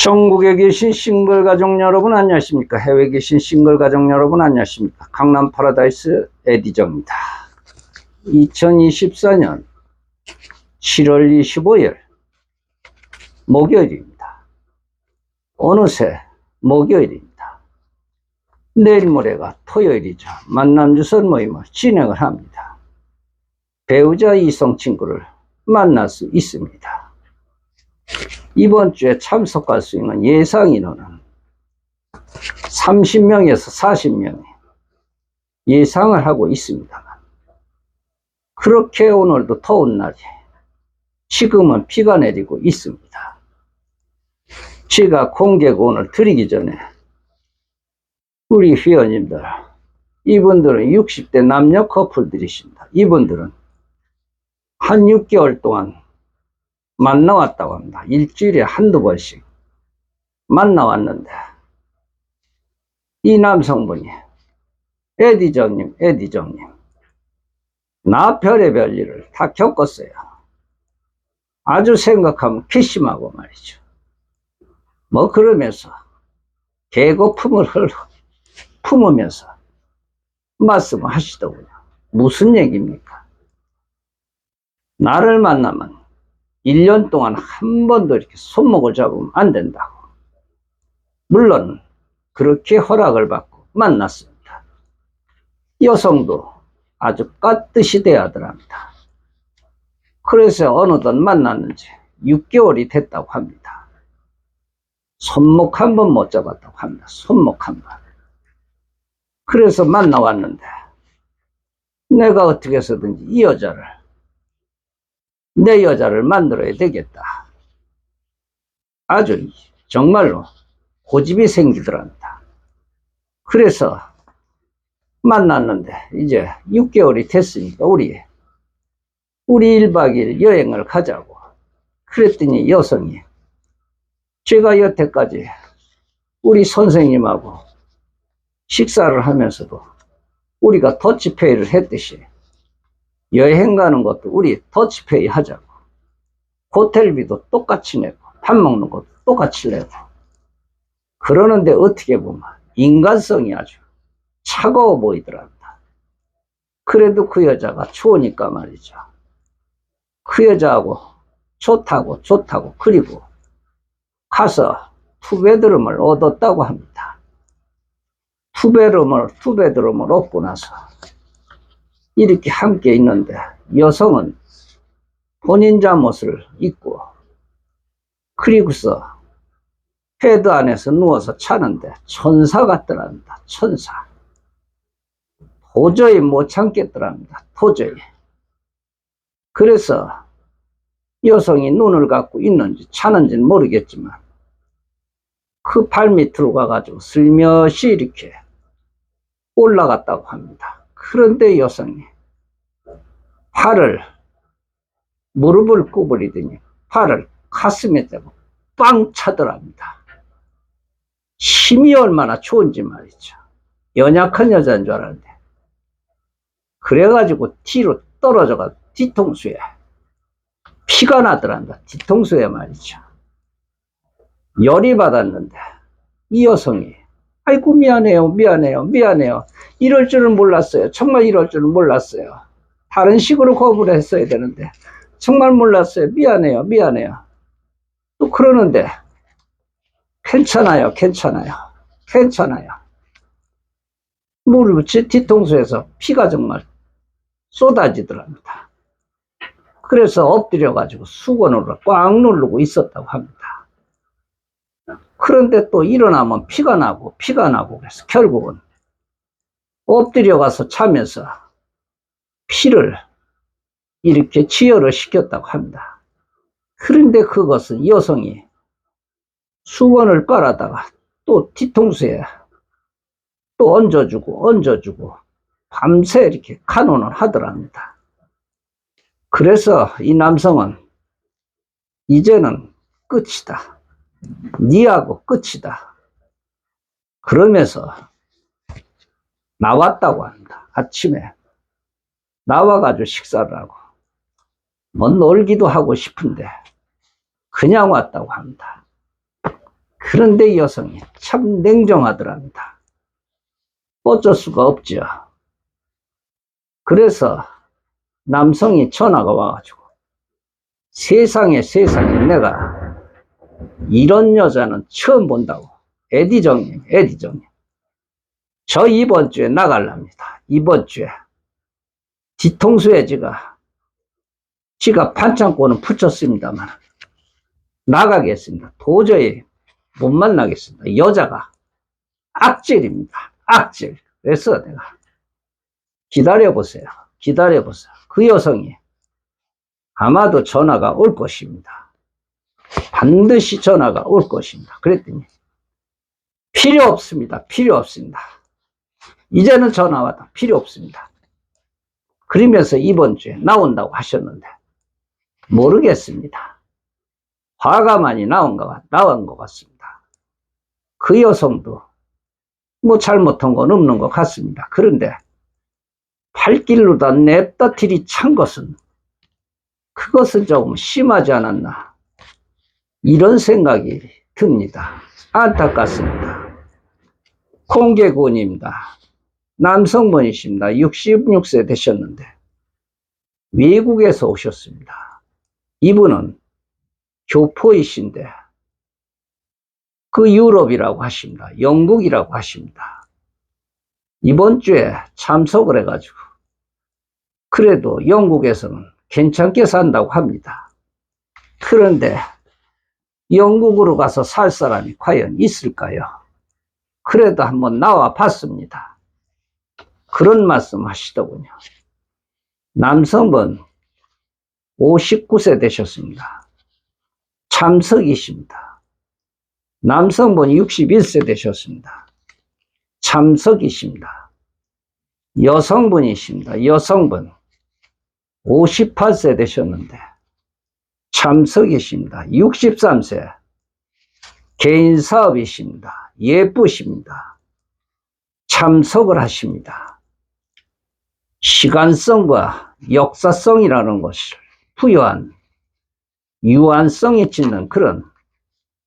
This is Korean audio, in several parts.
전국에 계신 싱글 가족 여러분 안녕하십니까? 해외에 계신 싱글 가족 여러분 안녕하십니까? 강남 파라다이스 에디저입니다. 2024년 7월 25일 목요일입니다. 어느새 목요일입니다. 내일 모레가 토요일이죠. 만남주선 모임을 진행을 합니다. 배우자 이성 친구를 만날 수 있습니다. 이번 주에 참석할 수 있는 예상 인원은 30명에서 40명이 예상을 하고 있습니다. 그렇게 오늘도 더운 날이 지금은 비가 내리고 있습니다. 제가 공개고언을 드리기 전에 우리 회원님들, 이분들은 60대 남녀 커플들이십니다. 이분들은 한 6개월 동안 만나왔다고 합니다. 일주일에 한두 번씩 만나왔는데 이 남성분이 에디정님 나 별의별 일을 다 겪었어요. 아주 생각하면 괘씸하고 말이죠. 뭐 그러면서 개고품을 품으면서 말씀을 하시더군요. 무슨 얘기입니까? 나를 만나면 1년 동안 한 번도 이렇게 손목을 잡으면 안 된다고. 물론 그렇게 허락을 받고 만났습니다. 여성도 아주 깍듯이 대하더랍니다. 그래서 어느덧 만났는지 6개월이 됐다고 합니다. 손목 한 번 못 잡았다고 합니다. 손목 한 번. 그래서 만나왔는데 내가 어떻게 해서든지 이 여자를 내 여자를 만들어야 되겠다. 아주 정말로 고집이 생기더랍니다. 그래서 만났는데 이제 6개월이 됐으니까 우리 1박 2일 여행을 가자고. 그랬더니 여성이 제가 여태까지 우리 선생님하고 식사를 하면서도 우리가 더치페이를 했듯이 여행 가는 것도 우리 더치페이 하자고. 호텔비도 똑같이 내고 밥 먹는 것도 똑같이 내고. 그러는데 어떻게 보면 인간성이 아주 차가워 보이더랍니다. 그래도 그 여자가 좋으니까 말이죠. 그 여자하고 좋다고 그리고 가서 투베드룸을 얻었다고 합니다. 투베드룸을 얻고 나서 이렇게 함께 있는데 여성은 본인 잠옷을 입고 그리고서 헤드 안에서 누워서 자는데 천사 같더랍니다. 천사. 도저히 못 참겠더랍니다. 도저히. 그래서 여성이 눈을 감고 있는지 자는지는 모르겠지만 그 발밑으로 가가지고 슬며시 이렇게 올라갔다고 합니다. 그런데 여성이 무릎을 구부리더니 발을 가슴에 대고 빵 차더랍니다. 힘이 얼마나 좋은지 말이죠. 연약한 여자인 줄 알았는데 그래가지고 뒤로 떨어져가 뒤통수에 피가 나더랍니다. 뒤통수에 말이죠. 열이 받았는데 이 여성이 아이고 미안해요. 이럴 줄은 몰랐어요. 정말 이럴 줄은 몰랐어요. 다른 식으로 거부를 했어야 되는데 정말 몰랐어요. 미안해요. 또 그러는데 괜찮아요. 무릎 뒤통수에서 피가 정말 쏟아지더랍니다. 그래서 엎드려가지고 수건으로 꽉 누르고 있었다고 합니다. 그런데 또 일어나면 피가 나고 그래서 결국은 엎드려가서 자면서 피를 이렇게 지혈을 시켰다고 합니다. 그런데 그것은 여성이 수건을 빨아다가 또 뒤통수에 또 얹어주고 밤새 이렇게 간혼을 하더랍니다. 그래서 이 남성은 이제는 끝이다. 니하고 끝이다. 그러면서 나왔다고 합니다. 아침에 나와가지고 식사를 하고 뭐 놀기도 하고 싶은데 그냥 왔다고 합니다. 그런데 여성이 참 냉정하더랍니다. 어쩔 수가 없죠. 그래서 남성이 전화가 와가지고 세상에 내가 이런 여자는 처음 본다고. 에디정님. 저 이번 주에 나갈랍니다. 이번 주에. 뒤통수에 지가 반창고는 붙였습니다만 나가겠습니다. 도저히 못 만나겠습니다. 여자가 악질입니다. 악질. 그래서 내가 기다려보세요. 그 여성이 아마도 전화가 올 것입니다. 반드시 전화가 올 것입니다. 그랬더니 필요 없습니다. 이제는 전화 와도 필요 없습니다. 그러면서 이번 주에 나온다고 하셨는데 모르겠습니다. 화가 많이 나온 것 같습니다. 그 여성도 뭐 잘못한 건 없는 것 같습니다. 그런데 발길로다 냅다 들이찬 것은 그것은 조금 심하지 않았나 이런 생각이 듭니다. 안타깝습니다. 공개군입니다. 남성분이십니다. 66세 되셨는데 외국에서 오셨습니다. 이분은 교포이신데 그 유럽이라고 하십니다. 영국이라고 하십니다. 이번 주에 참석을 해가지고 그래도 영국에서는 괜찮게 산다고 합니다. 그런데 영국으로 가서 살 사람이 과연 있을까요? 그래도 한번 나와 봤습니다. 그런 말씀 하시더군요. 남성분 59세 되셨습니다. 참석이십니다. 남성분 61세 되셨습니다. 참석이십니다. 여성분이십니다. 여성분 58세 되셨는데 참석이십니다. 63세 개인사업이십니다. 예쁘십니다. 참석을 하십니다. 시간성과 역사성이라는 것을 부여한 유한성이 짓는 그런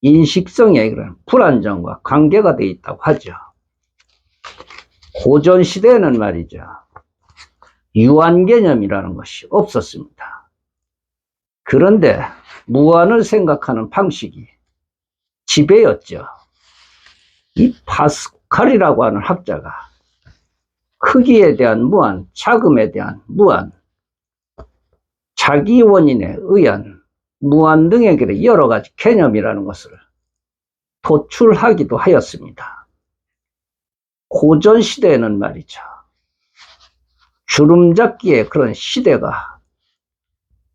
인식성의 그런 불안정과 관계가 되어 있다고 하죠. 고전시대에는 말이죠. 유한 개념이라는 것이 없었습니다. 그런데 무한을 생각하는 방식이 지배였죠. 이 파스칼이라고 하는 학자가 크기에 대한 무한, 자금에 대한 무한, 자기 원인에 의한 무한 등의 여러 가지 개념이라는 것을 도출하기도 하였습니다. 고전 시대에는 말이죠. 주름잡기의 그런 시대가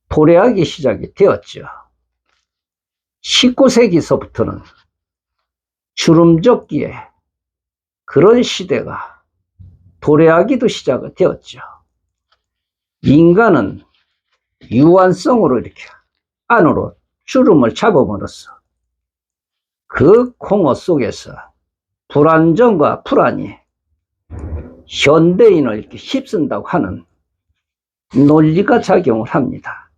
도래하기 시작이 되었죠. 19세기서부터는 주름잡기의 그런 시대가 도래하기도 시작이 되었죠. 인간은 유한성으로 이렇게 안으로 주름을 잡음으로써 그 공허 속에서 불안정과 불안이 현대인을 이렇게 휩쓴다고 하는 논리가 작용을 합니다.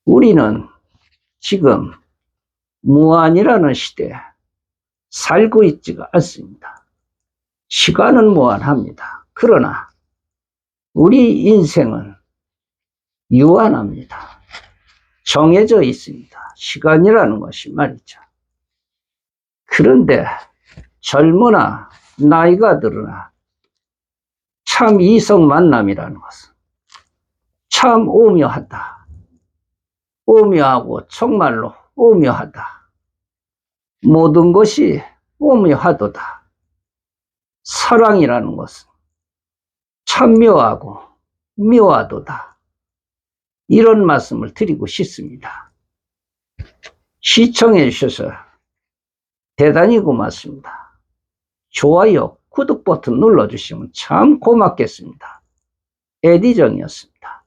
우리는 지금 무한이라는 시대에 살고 있지가 않습니다. 시간은 무한합니다. 그러나 우리 인생은 유한합니다. 정해져 있습니다. 시간이라는 것이 말이죠. 그런데 젊으나 나이가 들으나 참 이성 만남이라는 것은 참 오묘하다. 오묘하고 정말로 오묘하다. 모든 것이 오묘하도다. 사랑이라는 것은 참 묘하고 묘하도다. 이런 말씀을 드리고 싶습니다. 시청해 주셔서 대단히 고맙습니다. 좋아요, 구독 버튼 눌러주시면 참 고맙겠습니다. 에디정이었습니다.